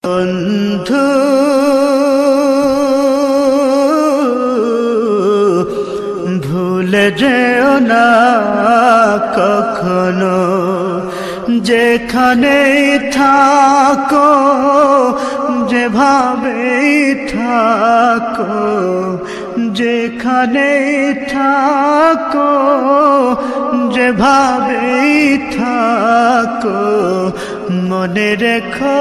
বন্ধু ভুলে যেও না কখনো, যেখানে থাকো যেভাবেই থাকো, যেখানে থাকো যেভাবেই থাকো, মনে রেখো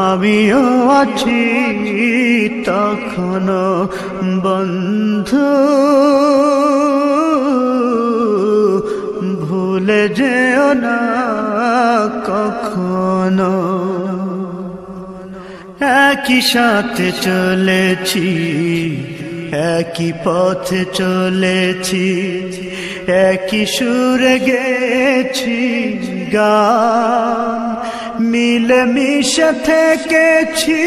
আমিও আছি তখনো। বন্ধু ভুলে যেও না কখনো। একই সাথে চলেছি, একই পথে চলেছি, একই সুরে গেছি গান, মিলেমিশে থেকেছি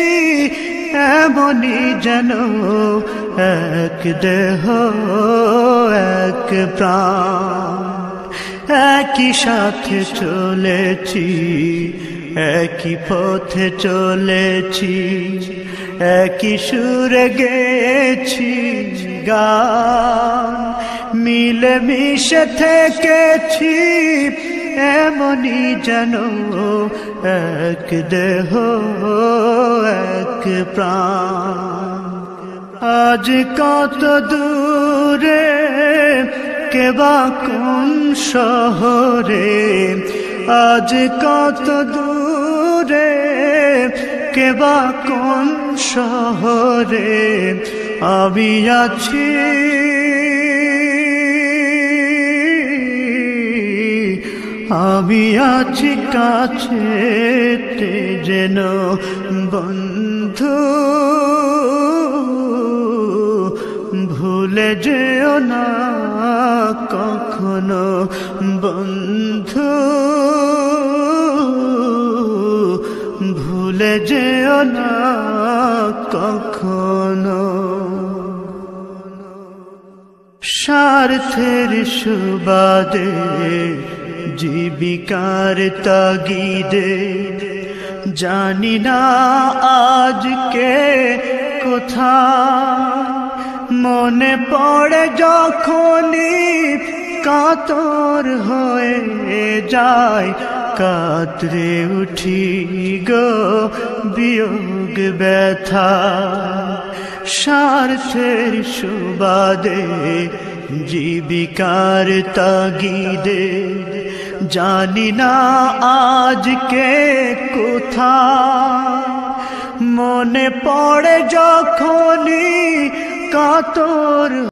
এমনই যেন এক দেহ এক প্রাণ। একই সাথে চলেছি, একই পথে চলেছি, একই সুরে গেছি গান, মিলেমিশে থেকেছি এমনই যেন এক দেহ এক প্রাণ। আজ কত দূরে কেবা কোন শহরে, আজ কত দূরে কেবা কোন শহরে আমি আছি, আমি আছি কাছেতে যেন। বন্ধু ভুলে যেও না কখনো, বন্ধু ভুলে যেও না কখনো। স্বার্থের সুবাদে জীবিকার তাগিদে জানি না আজকে কোথায়, মনে পড়ে যখনই কাতর হয়ে যায়, কাতরে উঠি গো বিয়োগ ব্যথা। স্বার্থের সুবাদে জীবিকার তাগিদে জানি না আজকে কোথায়, মনে পড়ে যখনই কাতর